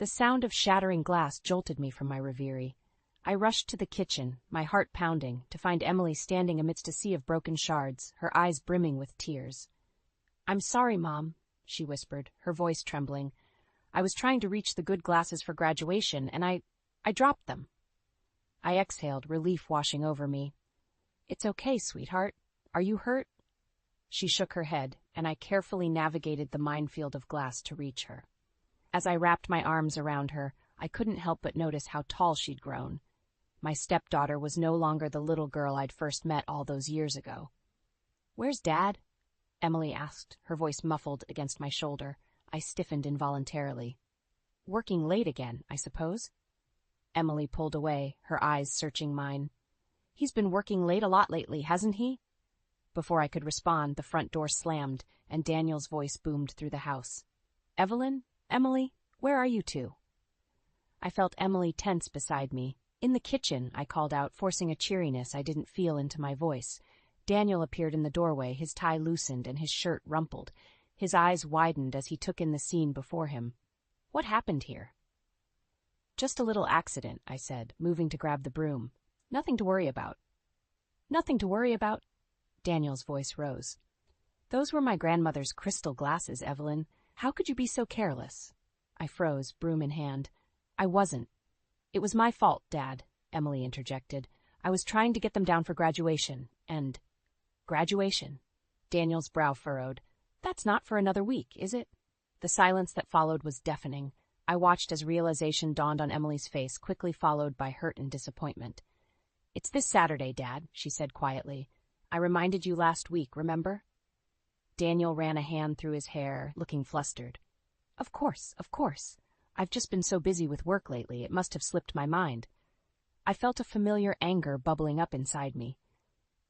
The sound of shattering glass jolted me from my reverie. I rushed to the kitchen, my heart pounding, to find Emily standing amidst a sea of broken shards, her eyes brimming with tears. "I'm sorry, Mom," she whispered, her voice trembling. "I was trying to reach the good glasses for graduation, and I dropped them." I exhaled, relief washing over me. "It's okay, sweetheart. Are you hurt?" She shook her head, and I carefully navigated the minefield of glass to reach her. As I wrapped my arms around her, I couldn't help but notice how tall she'd grown. My stepdaughter was no longer the little girl I'd first met all those years ago. "Where's Dad?" Emily asked, her voice muffled against my shoulder. I stiffened involuntarily. "Working late again, I suppose?" Emily pulled away, her eyes searching mine. "He's been working late a lot lately, hasn't he?" Before I could respond, the front door slammed, and Daniel's voice boomed through the house. "Evelyn? Emily? Where are you two?" I felt Emily tense beside me. "In the kitchen," I called out, forcing a cheeriness I didn't feel into my voice. Daniel appeared in the doorway, his tie loosened and his shirt rumpled. His eyes widened as he took in the scene before him. "What happened here?" "Just a little accident," I said, moving to grab the broom. "Nothing to worry about." "Nothing to worry about?" Daniel's voice rose. "Those were my grandmother's crystal glasses, Evelyn. How could you be so careless?" I froze, broom in hand. "I wasn't. It was my fault, Dad," Emily interjected. "I was trying to get them down for graduation, and—" "Graduation?" Daniel's brow furrowed. "That's not for another week, is it?" The silence that followed was deafening. I watched as realization dawned on Emily's face, quickly followed by hurt and disappointment. "It's this Saturday, Dad," she said quietly. "I reminded you last week, remember?" Daniel ran a hand through his hair, looking flustered. Of course. I've just been so busy with work lately, it must have slipped my mind." I felt a familiar anger bubbling up inside me.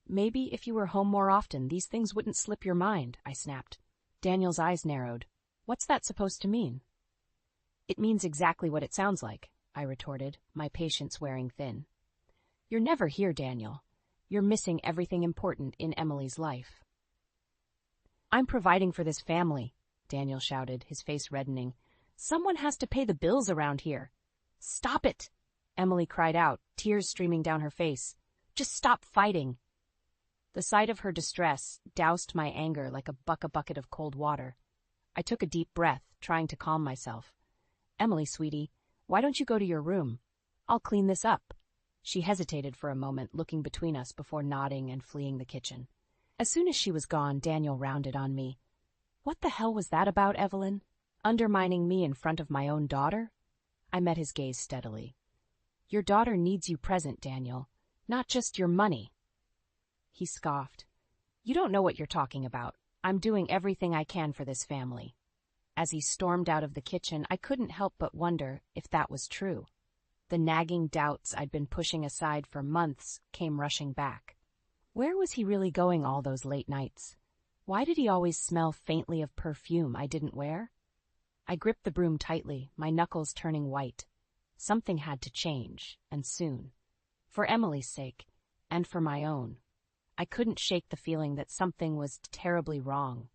"Maybe if you were home more often, these things wouldn't slip your mind," I snapped. Daniel's eyes narrowed. "What's that supposed to mean?" "It means exactly what it sounds like," I retorted, my patience wearing thin. "You're never here, Daniel. You're missing everything important in Emily's life." "I'm providing for this family," Daniel shouted, his face reddening. "Someone has to pay the bills around here." "Stop it!" Emily cried out, tears streaming down her face. "Just stop fighting." The sight of her distress doused my anger like a bucket of cold water. I took a deep breath, trying to calm myself. "Emily, sweetie, why don't you go to your room? I'll clean this up." She hesitated for a moment, looking between us before nodding and fleeing the kitchen. As soon as she was gone, Daniel rounded on me. "What the hell was that about, Evelyn? Undermining me in front of my own daughter?" I met his gaze steadily. "Your daughter needs you present, Daniel, not just your money." He scoffed. "You don't know what you're talking about. I'm doing everything I can for this family." As he stormed out of the kitchen, I couldn't help but wonder if that was true. The nagging doubts I'd been pushing aside for months came rushing back. Where was he really going all those late nights? Why did he always smell faintly of perfume I didn't wear? I gripped the broom tightly, my knuckles turning white. Something had to change, and soon. For Emily's sake, and for my own. I couldn't shake the feeling that something was terribly wrong.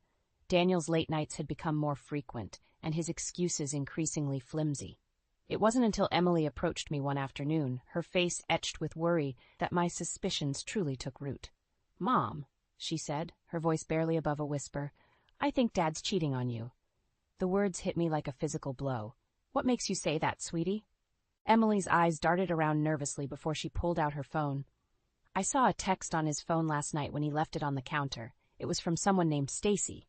Daniel's late nights had become more frequent, and his excuses increasingly flimsy. It wasn't until Emily approached me one afternoon, her face etched with worry, that my suspicions truly took root. "Mom," she said, her voice barely above a whisper, "I think Dad's cheating on you." The words hit me like a physical blow. "What makes you say that, sweetie?" Emily's eyes darted around nervously before she pulled out her phone. "I saw a text on his phone last night when he left it on the counter. It was from someone named Stacy.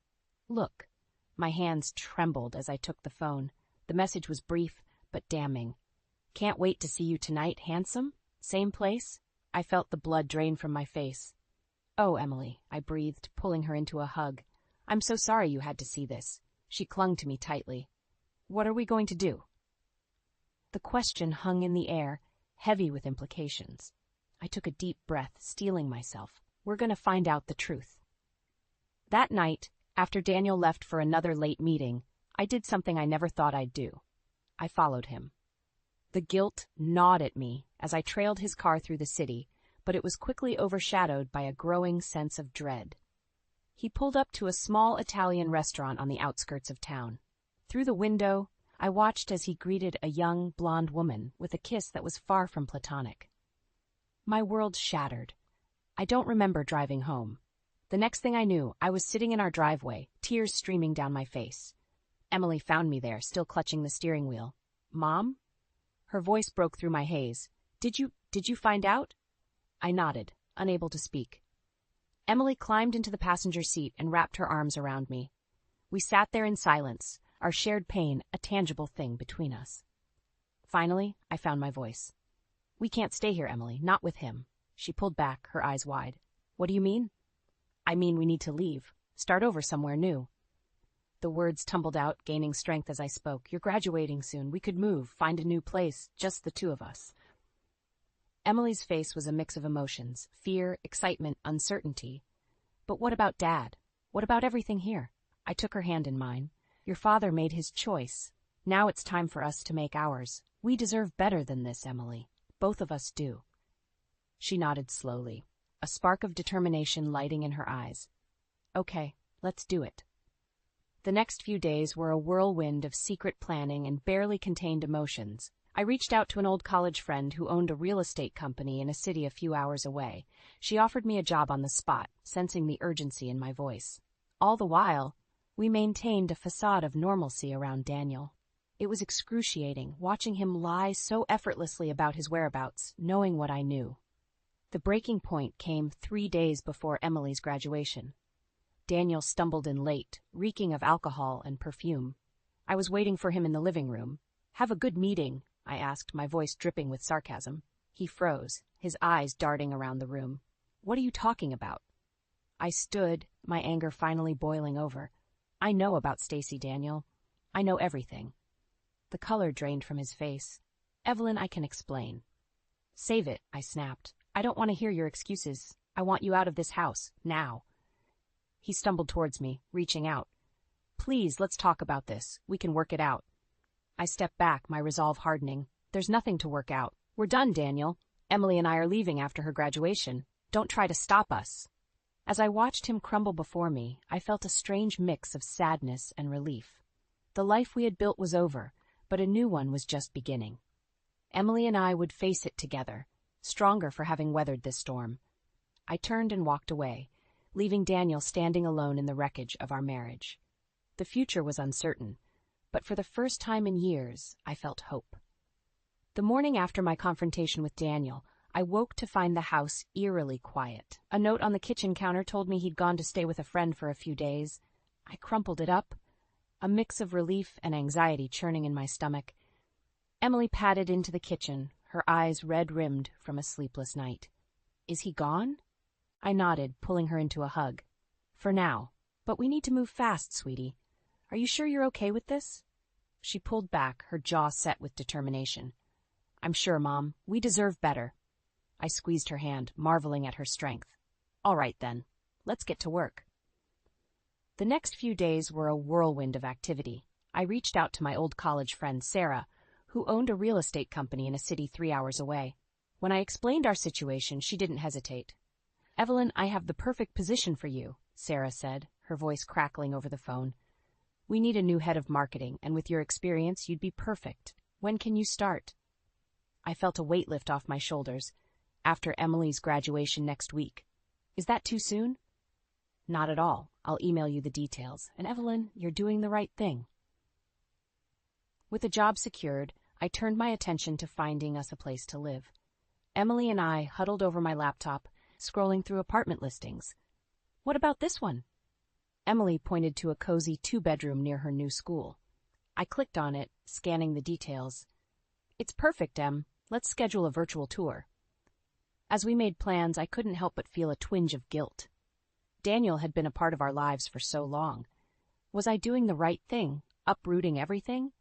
Look." My hands trembled as I took the phone. The message was brief, but damning. "Can't wait to see you tonight, handsome? Same place?" I felt the blood drain from my face. "Oh, Emily," I breathed, pulling her into a hug. "I'm so sorry you had to see this." She clung to me tightly. "What are we going to do?" The question hung in the air, heavy with implications. I took a deep breath, steeling myself. "We're going to find out the truth." That night, after Daniel left for another late meeting, I did something I never thought I'd do. I followed him. The guilt gnawed at me as I trailed his car through the city, but it was quickly overshadowed by a growing sense of dread. He pulled up to a small Italian restaurant on the outskirts of town. Through the window, I watched as he greeted a young, blonde woman with a kiss that was far from platonic. My world shattered. I don't remember driving home. The next thing I knew, I was sitting in our driveway, tears streaming down my face. Emily found me there, still clutching the steering wheel. "Mom?" Her voice broke through my haze. Did you find out?" I nodded, unable to speak. Emily climbed into the passenger seat and wrapped her arms around me. We sat there in silence, our shared pain a tangible thing between us. Finally, I found my voice. "We can't stay here, Emily, not with him." She pulled back, her eyes wide. "What do you mean?" "I mean we need to leave, start over somewhere new." The words tumbled out, gaining strength as I spoke. "You're graduating soon. We could move, find a new place, just the two of us." Emily's face was a mix of emotions, fear, excitement, uncertainty. "But what about Dad? What about everything here?" I took her hand in mine. "Your father made his choice. Now it's time for us to make ours. We deserve better than this, Emily. Both of us do." She nodded slowly, a spark of determination lighting in her eyes. "Okay, let's do it." The next few days were a whirlwind of secret planning and barely contained emotions. I reached out to an old college friend who owned a real estate company in a city a few hours away. She offered me a job on the spot, sensing the urgency in my voice. All the while, we maintained a facade of normalcy around Daniel. It was excruciating, watching him lie so effortlessly about his whereabouts, knowing what I knew. The breaking point came 3 days before Emily's graduation. Daniel stumbled in late, reeking of alcohol and perfume. I was waiting for him in the living room. "Have a good meeting?" I asked, my voice dripping with sarcasm. He froze, his eyes darting around the room. "What are you talking about?" I stood, my anger finally boiling over. "I know about Stacy, Daniel. I know everything." The color drained from his face. "Evelyn, I can explain." "Save it," I snapped. "I don't want to hear your excuses. I want you out of this house, now." He stumbled towards me, reaching out. "Please, let's talk about this. We can work it out." I stepped back, my resolve hardening. "There's nothing to work out. We're done, Daniel. Emily and I are leaving after her graduation. Don't try to stop us." As I watched him crumble before me, I felt a strange mix of sadness and relief. The life we had built was over, but a new one was just beginning. Emily and I would face it together, stronger for having weathered this storm. I turned and walked away, leaving Daniel standing alone in the wreckage of our marriage. The future was uncertain, but for the first time in years, I felt hope. The morning after my confrontation with Daniel, I woke to find the house eerily quiet. A note on the kitchen counter told me he'd gone to stay with a friend for a few days. I crumpled it up, a mix of relief and anxiety churning in my stomach. Emily padded into the kitchen, her eyes red-rimmed from a sleepless night. "Is he gone?" I nodded, pulling her into a hug. "For now. But we need to move fast, sweetie. Are you sure you're okay with this?" She pulled back, her jaw set with determination. "I'm sure, Mom. We deserve better." I squeezed her hand, marveling at her strength. "All right, then. Let's get to work." The next few days were a whirlwind of activity. I reached out to my old college friend, Sarah, who owned a real estate company in a city 3 hours away. When I explained our situation, she didn't hesitate. "Evelyn, I have the perfect position for you," Sarah said, her voice crackling over the phone. "We need a new head of marketing, and with your experience, you'd be perfect. When can you start?" I felt a weight lift off my shoulders. "After Emily's graduation next week." "Is that too soon?" "Not at all. I'll email you the details. And Evelyn, you're doing the right thing." With a job secured, I turned my attention to finding us a place to live. Emily and I huddled over my laptop, scrolling through apartment listings. "What about this one?" Emily pointed to a cozy 2-bedroom near her new school. I clicked on it, scanning the details. "It's perfect, Em. Let's schedule a virtual tour." As we made plans, I couldn't help but feel a twinge of guilt. Daniel had been a part of our lives for so long. Was I doing the right thing, uprooting everything?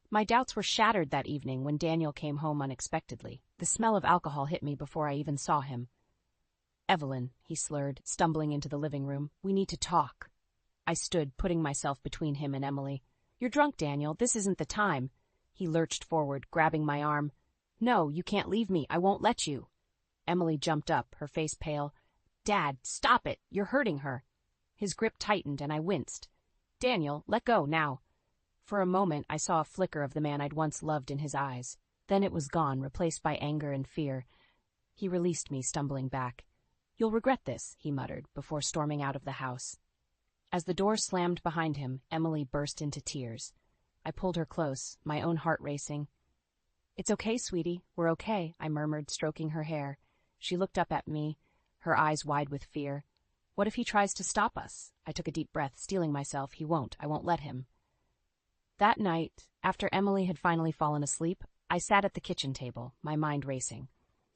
My doubts were shattered that evening when Daniel came home unexpectedly. The smell of alcohol hit me before I even saw him. "Evelyn," he slurred, stumbling into the living room, "we need to talk." I stood, putting myself between him and Emily. "You're drunk, Daniel. This isn't the time." He lurched forward, grabbing my arm. "No, you can't leave me. I won't let you." Emily jumped up, her face pale. "Dad, stop it. You're hurting her." His grip tightened, and I winced. "Daniel, let go, now." For a moment, I saw a flicker of the man I'd once loved in his eyes. Then it was gone, replaced by anger and fear. He released me, stumbling back. "You'll regret this," he muttered, before storming out of the house. As the door slammed behind him, Emily burst into tears. I pulled her close, my own heart racing. "It's okay, sweetie, we're okay," I murmured, stroking her hair. She looked up at me, her eyes wide with fear. "What if he tries to stop us?" I took a deep breath, steeling myself. "He won't. I won't let him." That night, after Emily had finally fallen asleep, I sat at the kitchen table, my mind racing.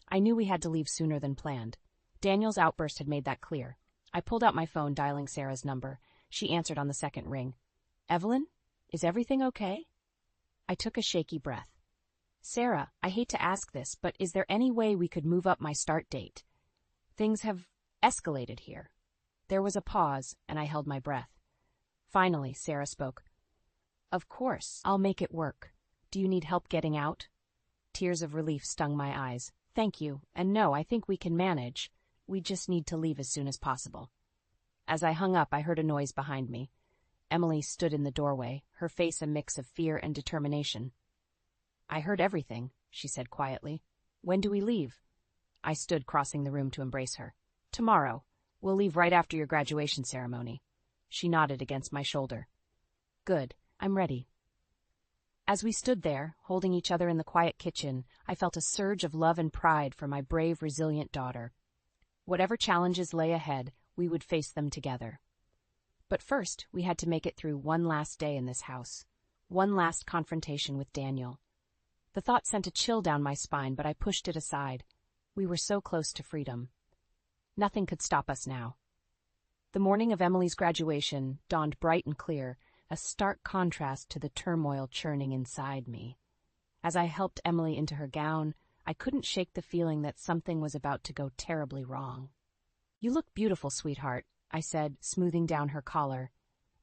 I knew we had to leave sooner than planned. Daniel's outburst had made that clear. I pulled out my phone, dialing Sarah's number. She answered on the second ring. "Evelyn? Is everything okay?" I took a shaky breath. "Sarah, I hate to ask this, but is there any way we could move up my start date? Things have escalated here." There was a pause, and I held my breath. Finally, Sarah spoke. "Of course, I'll make it work. Do you need help getting out?" Tears of relief stung my eyes. "Thank you, and no, I think we can manage. We just need to leave as soon as possible." As I hung up, I heard a noise behind me. Emily stood in the doorway, her face a mix of fear and determination. "I heard everything," she said quietly. "When do we leave?" I stood, crossing the room to embrace her. "Tomorrow. We'll leave right after your graduation ceremony." She nodded against my shoulder. "Good. I'm ready." As we stood there, holding each other in the quiet kitchen, I felt a surge of love and pride for my brave, resilient daughter. Whatever challenges lay ahead, we would face them together. But first, we had to make it through one last day in this house, one last confrontation with Daniel. The thought sent a chill down my spine, but I pushed it aside. We were so close to freedom. Nothing could stop us now. The morning of Emily's graduation dawned bright and clear, a stark contrast to the turmoil churning inside me. As I helped Emily into her gown, I couldn't shake the feeling that something was about to go terribly wrong. "You look beautiful, sweetheart," I said, smoothing down her collar.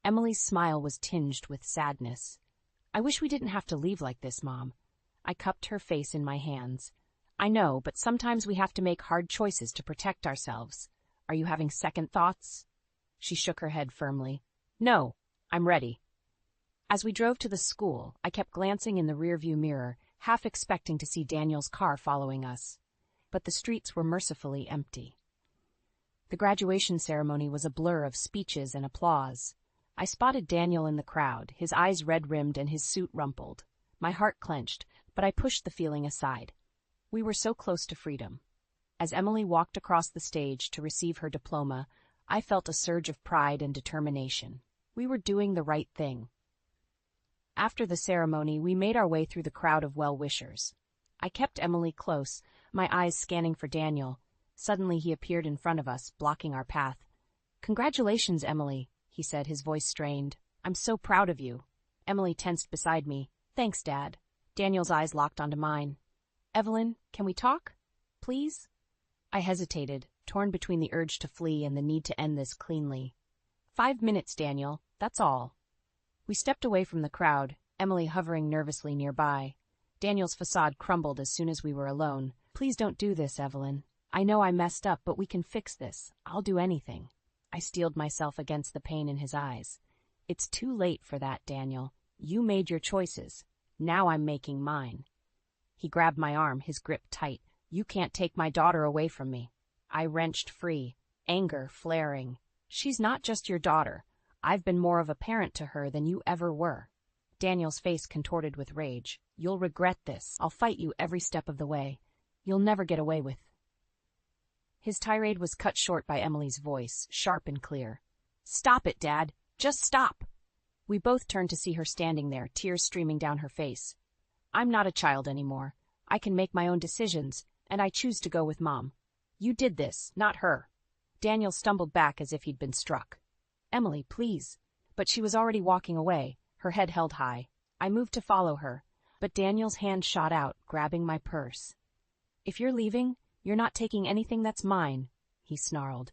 Emily's smile was tinged with sadness. "I wish we didn't have to leave like this, Mom." I cupped her face in my hands. "I know, but sometimes we have to make hard choices to protect ourselves. Are you having second thoughts?" She shook her head firmly. "No, I'm ready." As we drove to the school, I kept glancing in the rearview mirror, half expecting to see Daniel's car following us. But the streets were mercifully empty. The graduation ceremony was a blur of speeches and applause. I spotted Daniel in the crowd, his eyes red-rimmed and his suit rumpled. My heart clenched, but I pushed the feeling aside. We were so close to freedom. As Emily walked across the stage to receive her diploma, I felt a surge of pride and determination. We were doing the right thing. After the ceremony, we made our way through the crowd of well-wishers. I kept Emily close, my eyes scanning for Daniel. Suddenly he appeared in front of us, blocking our path. "Congratulations, Emily," he said, his voice strained. "I'm so proud of you." Emily tensed beside me. "Thanks, Dad." Daniel's eyes locked onto mine. "Evelyn, can we talk? Please?" I hesitated, torn between the urge to flee and the need to end this cleanly. 5 minutes, Daniel. That's all." We stepped away from the crowd, Emily hovering nervously nearby. Daniel's facade crumbled as soon as we were alone. "Please don't do this, Evelyn. I know I messed up, but we can fix this. I'll do anything." I steeled myself against the pain in his eyes. "It's too late for that, Daniel. You made your choices. Now I'm making mine." He grabbed my arm, his grip tight. "You can't take my daughter away from me." I wrenched free, anger flaring. "She's not just your daughter. I've been more of a parent to her than you ever were." Daniel's face contorted with rage. "You'll regret this. I'll fight you every step of the way. You'll never get away with." His tirade was cut short by Emily's voice, sharp and clear. "Stop it, Dad. Just stop." We both turned to see her standing there, tears streaming down her face. "I'm not a child anymore. I can make my own decisions, and I choose to go with Mom. You did this, not her." Daniel stumbled back as if he'd been struck. "Emily, please." But she was already walking away, her head held high. I moved to follow her, but Daniel's hand shot out, grabbing my purse. "If you're leaving, you're not taking anything that's mine," he snarled.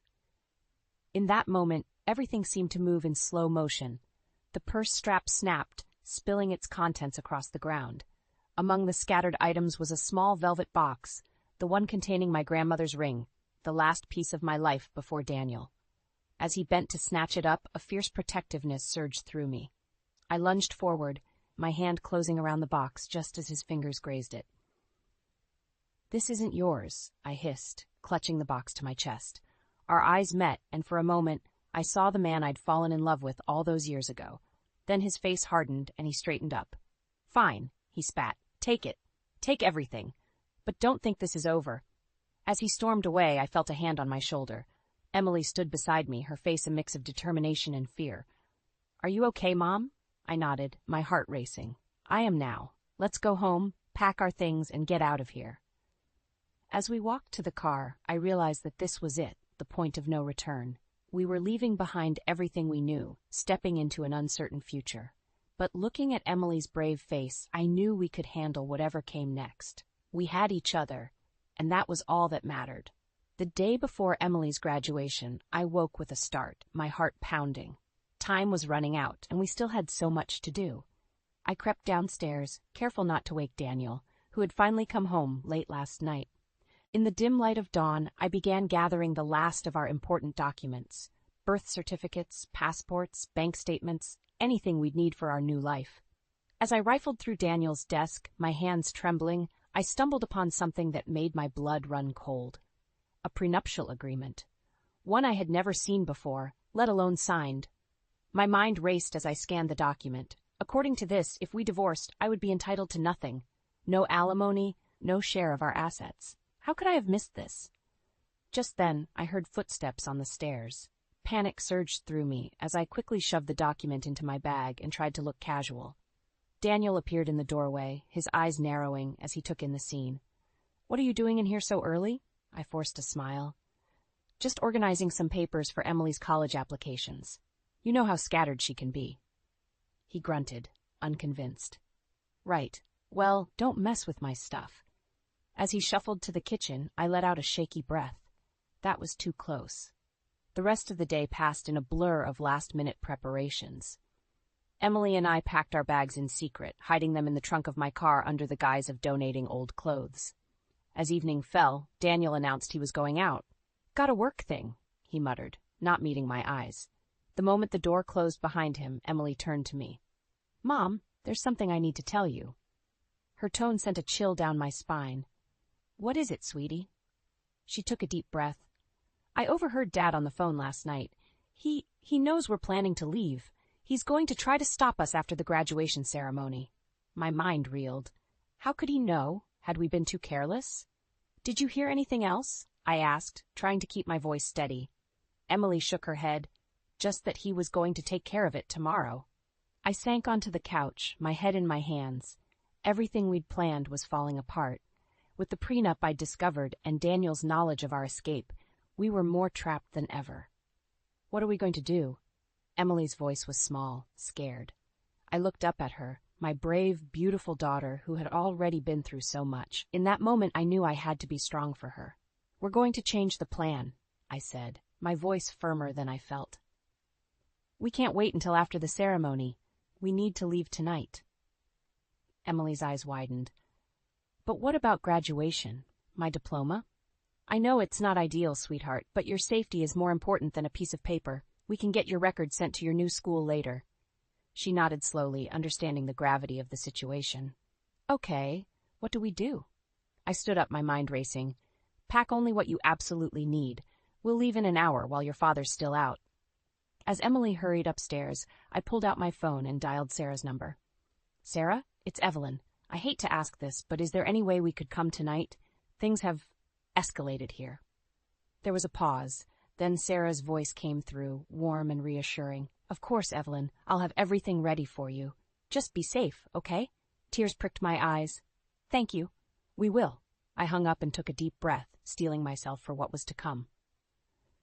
In that moment, everything seemed to move in slow motion. The purse strap snapped, spilling its contents across the ground. Among the scattered items was a small velvet box, the one containing my grandmother's ring, the last piece of my life before Daniel. As he bent to snatch it up, a fierce protectiveness surged through me. I lunged forward, my hand closing around the box just as his fingers grazed it. "This isn't yours," I hissed, clutching the box to my chest. Our eyes met, and for a moment, I saw the man I'd fallen in love with all those years ago. Then his face hardened, and he straightened up. "Fine," he spat. "Take it. Take everything. But don't think this is over." As he stormed away, I felt a hand on my shoulder. Emily stood beside me, her face a mix of determination and fear. "Are you okay, Mom?" I nodded, my heart racing. "I am now. Let's go home, pack our things, and get out of here." As we walked to the car, I realized that this was it, the point of no return. We were leaving behind everything we knew, stepping into an uncertain future. But looking at Emily's brave face, I knew we could handle whatever came next. We had each other, and that was all that mattered. The day before Emily's graduation, I woke with a start, my heart pounding. Time was running out, and we still had so much to do. I crept downstairs, careful not to wake Daniel, who had finally come home late last night. In the dim light of dawn, I began gathering the last of our important documents: birth certificates, passports, bank statements, anything we'd need for our new life. As I rifled through Daniel's desk, my hands trembling, I stumbled upon something that made my blood run cold. A prenuptial agreement. One I had never seen before, let alone signed. My mind raced as I scanned the document. According to this, if we divorced, I would be entitled to nothing. No alimony, no share of our assets. How could I have missed this? Just then, I heard footsteps on the stairs. Panic surged through me as I quickly shoved the document into my bag and tried to look casual. Daniel appeared in the doorway, his eyes narrowing as he took in the scene. "What are you doing in here so early?" I forced a smile. "Just organizing some papers for Emily's college applications. You know how scattered she can be." He grunted, unconvinced. "Right. Well, don't mess with my stuff." As he shuffled to the kitchen, I let out a shaky breath. That was too close. The rest of the day passed in a blur of last-minute preparations. Emily and I packed our bags in secret, hiding them in the trunk of my car under the guise of donating old clothes. As evening fell, Daniel announced he was going out. "Got a work thing," he muttered, not meeting my eyes. The moment the door closed behind him, Emily turned to me. "Mom, there's something I need to tell you." Her tone sent a chill down my spine. "What is it, sweetie?" She took a deep breath. "I overheard Dad on the phone last night. He knows we're planning to leave. He's going to try to stop us after the graduation ceremony." My mind reeled. How could he know? Had we been too careless? "Did you hear anything else?" I asked, trying to keep my voice steady. Emily shook her head. "Just that he was going to take care of it tomorrow." I sank onto the couch, my head in my hands. Everything we'd planned was falling apart. With the prenup I'd discovered and Daniel's knowledge of our escape, we were more trapped than ever. "What are we going to do?" Emily's voice was small, scared. I looked up at her, my brave, beautiful daughter who had already been through so much. In that moment, I knew I had to be strong for her. "We're going to change the plan," I said, my voice firmer than I felt. "We can't wait until after the ceremony. We need to leave tonight." Emily's eyes widened. "But what about graduation? My diploma?" "I know it's not ideal, sweetheart, but your safety is more important than a piece of paper. We can get your record sent to your new school later." She nodded slowly, understanding the gravity of the situation. "Okay, what do we do?" I stood up, my mind racing. "Pack only what you absolutely need. We'll leave in an hour while your father's still out." As Emily hurried upstairs, I pulled out my phone and dialed Sarah's number. "Sarah, it's Evelyn. I hate to ask this, but is there any way we could come tonight? Things have escalated here." There was a pause. Then Sarah's voice came through, warm and reassuring. "Of course, Evelyn. I'll have everything ready for you. Just be safe, okay?" Tears pricked my eyes. "Thank you. We will." I hung up and took a deep breath, steeling myself for what was to come.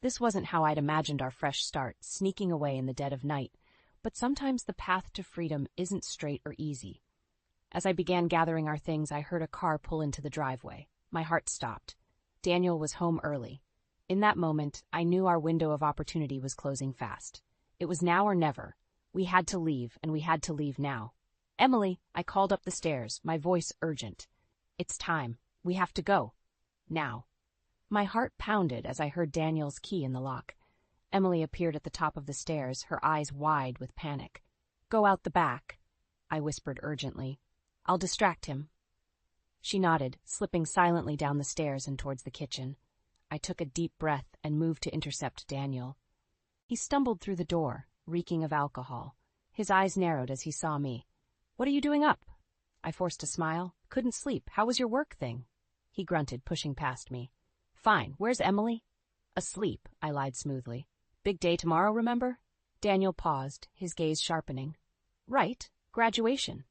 This wasn't how I'd imagined our fresh start, sneaking away in the dead of night, but sometimes the path to freedom isn't straight or easy. As I began gathering our things, I heard a car pull into the driveway. My heart stopped. Daniel was home early. In that moment, I knew our window of opportunity was closing fast. It was now or never. We had to leave, and we had to leave now. "Emily," I called up the stairs, my voice urgent. "It's time. We have to go. Now." My heart pounded as I heard Daniel's key in the lock. Emily appeared at the top of the stairs, her eyes wide with panic. "Go out the back." I whispered urgently. I'll distract him. She nodded, slipping silently down the stairs and towards the kitchen. I took a deep breath and moved to intercept Daniel. He stumbled through the door, reeking of alcohol. His eyes narrowed as he saw me. What are you doing up? I forced a smile. Couldn't sleep. How was your work thing? He grunted, pushing past me. Fine. Where's Emily? Asleep, I lied smoothly. Big day tomorrow, remember? Daniel paused, his gaze sharpening. Right. Graduation.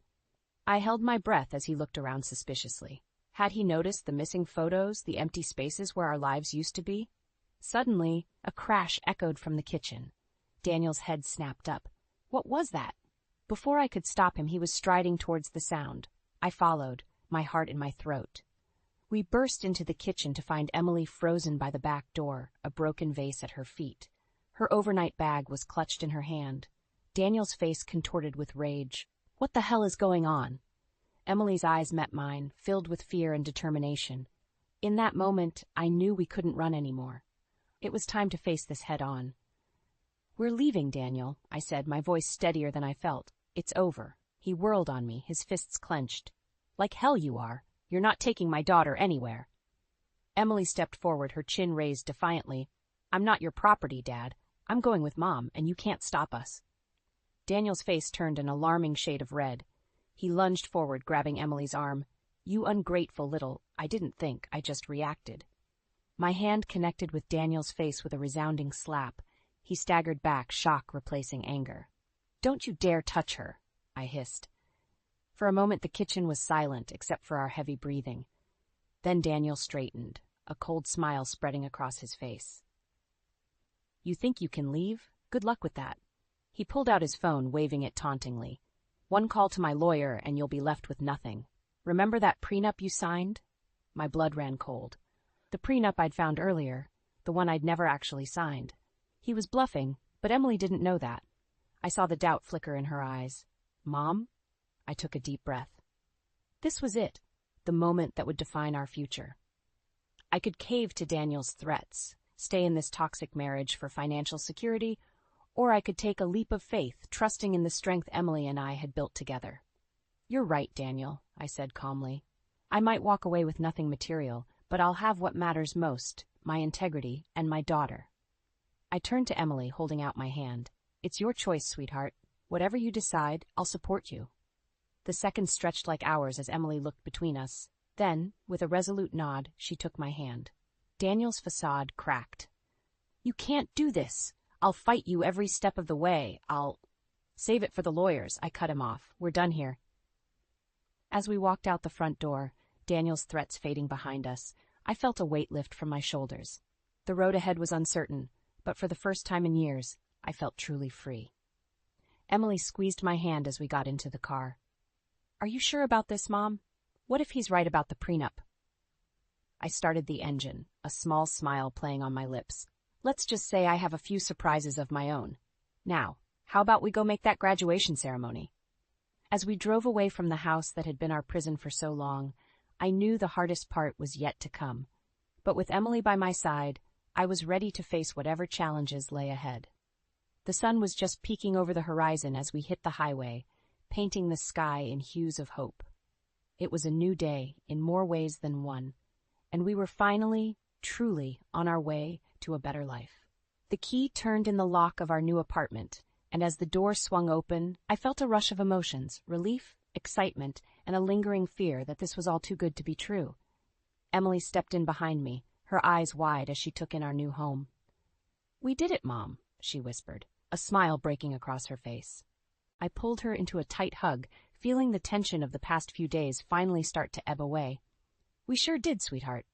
I held my breath as he looked around suspiciously. Had he noticed the missing photos, the empty spaces where our lives used to be? Suddenly, a crash echoed from the kitchen. Daniel's head snapped up. What was that? Before I could stop him, he was striding towards the sound. I followed, my heart in my throat. We burst into the kitchen to find Emily frozen by the back door, a broken vase at her feet. Her overnight bag was clutched in her hand. Daniel's face contorted with rage. What the hell is going on? Emily's eyes met mine, filled with fear and determination. In that moment, I knew we couldn't run anymore. It was time to face this head on. We're leaving, Daniel, I said, my voice steadier than I felt. It's over. He whirled on me, his fists clenched. Like hell you are. You're not taking my daughter anywhere. Emily stepped forward, her chin raised defiantly. I'm not your property, Dad. I'm going with Mom, and you can't stop us. Daniel's face turned an alarming shade of red. He lunged forward, grabbing Emily's arm. You ungrateful little... I didn't think, I just reacted. My hand connected with Daniel's face with a resounding slap. He staggered back, shock replacing anger. Don't you dare touch her, I hissed. For a moment the kitchen was silent, except for our heavy breathing. Then Daniel straightened, a cold smile spreading across his face. You think you can leave? Good luck with that. He pulled out his phone, waving it tauntingly. One call to my lawyer and you'll be left with nothing. Remember that prenup you signed? My blood ran cold. The prenup I'd found earlier, the one I'd never actually signed. He was bluffing, but Emily didn't know that. I saw the doubt flicker in her eyes. Mom? I took a deep breath. This was it, the moment that would define our future. I could cave to Daniel's threats, stay in this toxic marriage for financial security, or I could take a leap of faith, trusting in the strength Emily and I had built together. You're right, Daniel, I said calmly. I might walk away with nothing material, but I'll have what matters most, my integrity and my daughter. I turned to Emily, holding out my hand. It's your choice, sweetheart. Whatever you decide, I'll support you. The seconds stretched like hours as Emily looked between us. Then, with a resolute nod, she took my hand. Daniel's facade cracked. You can't do this. I'll fight you every step of the way. Save it for the lawyers, I cut him off. We're done here. As we walked out the front door, Daniel's threats fading behind us, I felt a weight lift from my shoulders. The road ahead was uncertain, but for the first time in years, I felt truly free. Emily squeezed my hand as we got into the car. Are you sure about this, Mom? What if he's right about the prenup? I started the engine, a small smile playing on my lips. Let's just say I have a few surprises of my own. Now, how about we go make that graduation ceremony? As we drove away from the house that had been our prison for so long, I knew the hardest part was yet to come. But with Emily by my side, I was ready to face whatever challenges lay ahead. The sun was just peeking over the horizon as we hit the highway, painting the sky in hues of hope. It was a new day in more ways than one, and we were finally, truly, on our way to a better life. The key turned in the lock of our new apartment, and as the door swung open, I felt a rush of emotions, relief, excitement, and a lingering fear that this was all too good to be true. Emily stepped in behind me, her eyes wide as she took in our new home. We did it, Mom, she whispered, a smile breaking across her face. I pulled her into a tight hug, feeling the tension of the past few days finally start to ebb away. We sure did, sweetheart.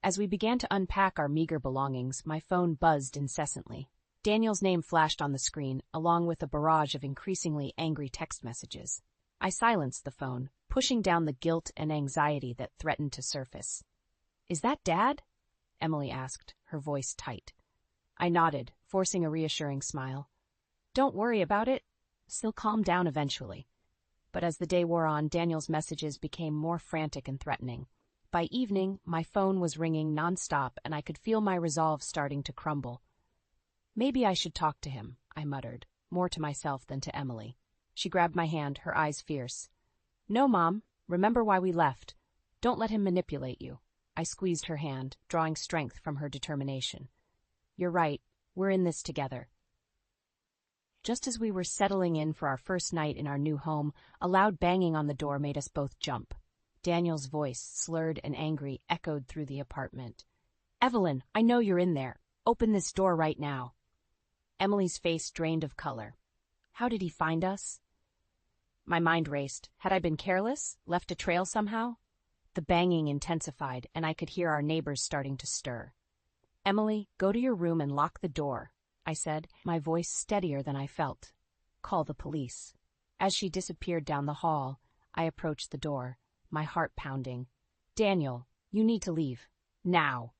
As we began to unpack our meager belongings, my phone buzzed incessantly. Daniel's name flashed on the screen, along with a barrage of increasingly angry text messages. I silenced the phone, pushing down the guilt and anxiety that threatened to surface. Is that Dad? Emily asked, her voice tight. I nodded, forcing a reassuring smile. Don't worry about it. He'll calm down eventually. But as the day wore on, Daniel's messages became more frantic and threatening. By evening, my phone was ringing nonstop, and I could feel my resolve starting to crumble. Maybe I should talk to him, I muttered, more to myself than to Emily. She grabbed my hand, her eyes fierce. No, Mom. Remember why we left. Don't let him manipulate you. I squeezed her hand, drawing strength from her determination. You're right. We're in this together. Just as we were settling in for our first night in our new home, a loud banging on the door made us both jump. Daniel's voice, slurred and angry, echoed through the apartment. Evelyn, I know you're in there. Open this door right now. Emily's face drained of color. How did he find us? My mind raced. Had I been careless? Left a trail somehow? The banging intensified, and I could hear our neighbors starting to stir. Emily, go to your room and lock the door, I said, my voice steadier than I felt. Call the police. As she disappeared down the hall, I approached the door, my heart pounding. Daniel, you need to leave. Now.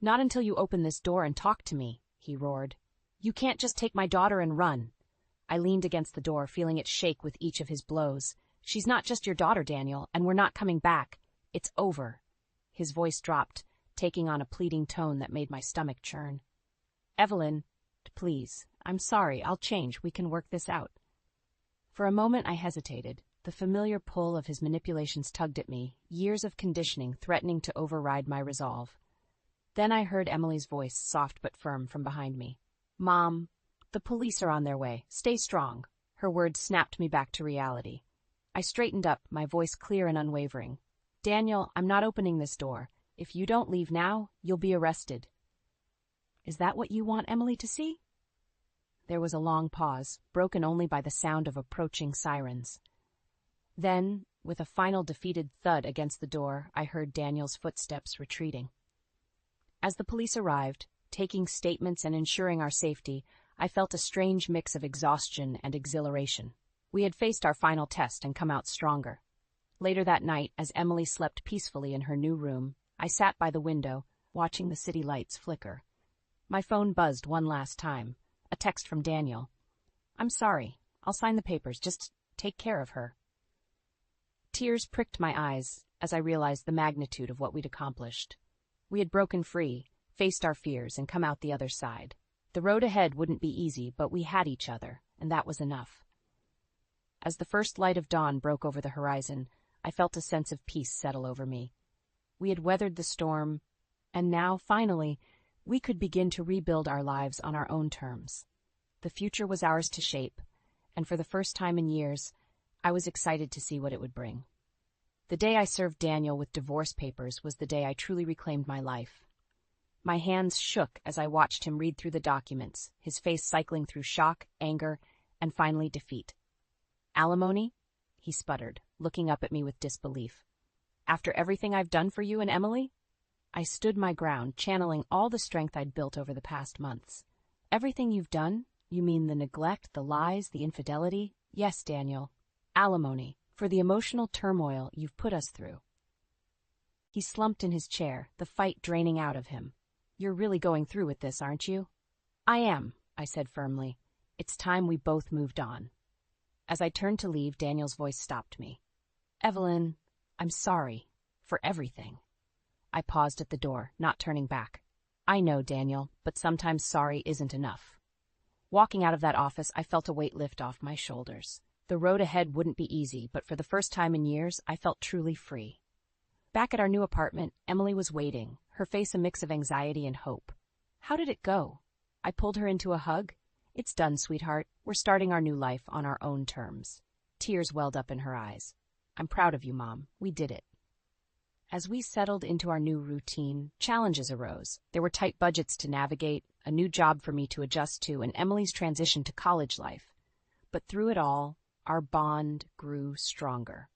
Not until you open this door and talk to me, he roared. You can't just take my daughter and run. I leaned against the door, feeling it shake with each of his blows. She's not just your daughter, Daniel, and we're not coming back. It's over. His voice dropped, taking on a pleading tone that made my stomach churn. Evelyn, please, I'm sorry, I'll change, we can work this out. For a moment I hesitated. The familiar pull of his manipulations tugged at me, years of conditioning threatening to override my resolve. Then I heard Emily's voice, soft but firm, from behind me. Mom, the police are on their way. Stay strong. Her words snapped me back to reality. I straightened up, my voice clear and unwavering. Daniel, I'm not opening this door. If you don't leave now, you'll be arrested. Is that what you want Emily to see? There was a long pause, broken only by the sound of approaching sirens. Then, with a final defeated thud against the door, I heard Daniel's footsteps retreating. As the police arrived, taking statements and ensuring our safety, I felt a strange mix of exhaustion and exhilaration. We had faced our final test and come out stronger. Later that night, as Emily slept peacefully in her new room, I sat by the window, watching the city lights flicker. My phone buzzed one last time, a text from Daniel. I'm sorry. I'll sign the papers. Just take care of her. Tears pricked my eyes as I realized the magnitude of what we'd accomplished. We had broken free, faced our fears, and come out the other side. The road ahead wouldn't be easy, but we had each other, and that was enough. As the first light of dawn broke over the horizon, I felt a sense of peace settle over me. We had weathered the storm, and now, finally, we could begin to rebuild our lives on our own terms. The future was ours to shape, and for the first time in years, I was excited to see what it would bring. The day I served Daniel with divorce papers was the day I truly reclaimed my life. My hands shook as I watched him read through the documents, his face cycling through shock, anger, and finally defeat. Alimony? He sputtered, looking up at me with disbelief. After everything I've done for you and Emily? I stood my ground, channeling all the strength I'd built over the past months. Everything you've done? You mean the neglect, the lies, the infidelity? Yes, Daniel. Alimony, for the emotional turmoil you've put us through. He slumped in his chair, the fight draining out of him. You're really going through with this, aren't you? I am, I said firmly. It's time we both moved on. As I turned to leave, Daniel's voice stopped me. Evelyn, I'm sorry. For everything. I paused at the door, not turning back. I know, Daniel, but sometimes sorry isn't enough. Walking out of that office, I felt a weight lift off my shoulders. The road ahead wouldn't be easy, but for the first time in years, I felt truly free. Back at our new apartment, Emily was waiting, her face a mix of anxiety and hope. How did it go? I pulled her into a hug. It's done, sweetheart. We're starting our new life on our own terms. Tears welled up in her eyes. I'm proud of you, Mom. We did it. As we settled into our new routine, challenges arose. There were tight budgets to navigate, a new job for me to adjust to, and Emily's transition to college life. But through it all, our bond grew stronger.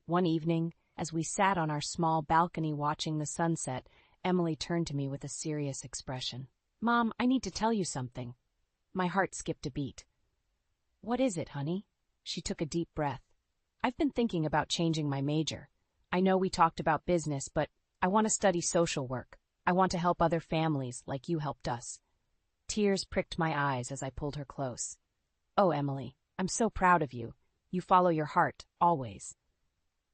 One evening, as we sat on our small balcony watching the sunset, Emily turned to me with a serious expression. Mom, I need to tell you something. My heart skipped a beat. What is it, honey? She took a deep breath. I've been thinking about changing my major. I know we talked about business, but I want to study social work. I want to help other families like you helped us. Tears pricked my eyes as I pulled her close. Oh, Emily, I'm so proud of you. You follow your heart, always.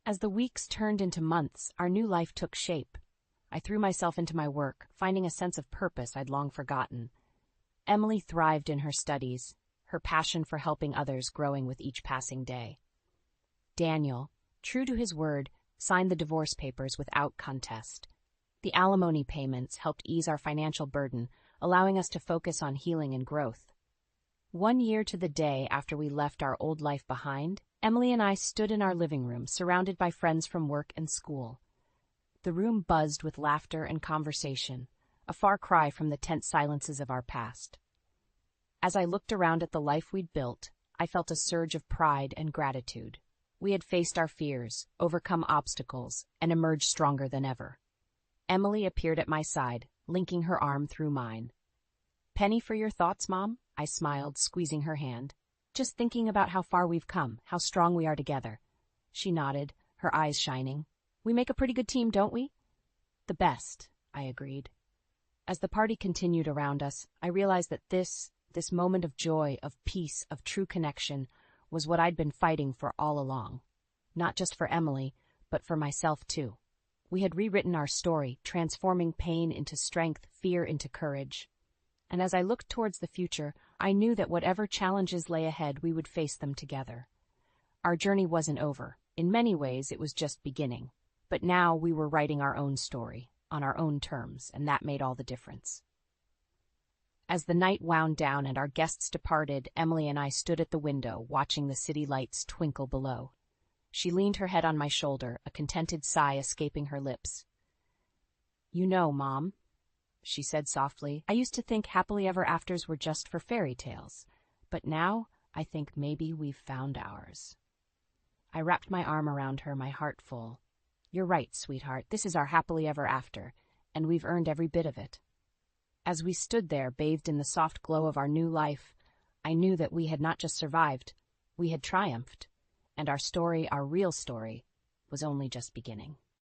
As the weeks turned into months, our new life took shape. I threw myself into my work, finding a sense of purpose I'd long forgotten. Emily thrived in her studies. her passion for helping others growing with each passing day. Daniel, true to his word, signed the divorce papers without contest. The alimony payments helped ease our financial burden, allowing us to focus on healing and growth. 1 year to the day after we left our old life behind, Emily and I stood in our living room, surrounded by friends from work and school. The room buzzed with laughter and conversation, a far cry from the tense silences of our past. As I looked around at the life we'd built, I felt a surge of pride and gratitude. We had faced our fears, overcome obstacles, and emerged stronger than ever. Emily appeared at my side, linking her arm through mine. "Penny for your thoughts, Mom?" I smiled, squeezing her hand. "Just thinking about how far we've come, how strong we are together." She nodded, her eyes shining. "We make a pretty good team, don't we?" "The best," I agreed. As the party continued around us, I realized that this moment of joy, of peace, of true connection, was what I'd been fighting for all along. Not just for Emily, but for myself too. We had rewritten our story, transforming pain into strength, fear into courage. And as I looked towards the future, I knew that whatever challenges lay ahead, we would face them together. Our journey wasn't over. In many ways, it was just beginning. But now we were writing our own story, on our own terms, and that made all the difference. As the night wound down and our guests departed, Emily and I stood at the window, watching the city lights twinkle below. She leaned her head on my shoulder, a contented sigh escaping her lips. "You know, Mom," she said softly, "I used to think happily ever afters were just for fairy tales, but now I think maybe we've found ours." I wrapped my arm around her, my heart full. "You're right, sweetheart, this is our happily ever after, and we've earned every bit of it." As we stood there, bathed in the soft glow of our new life, I knew that we had not just survived, we had triumphed, and our story, our real story, was only just beginning.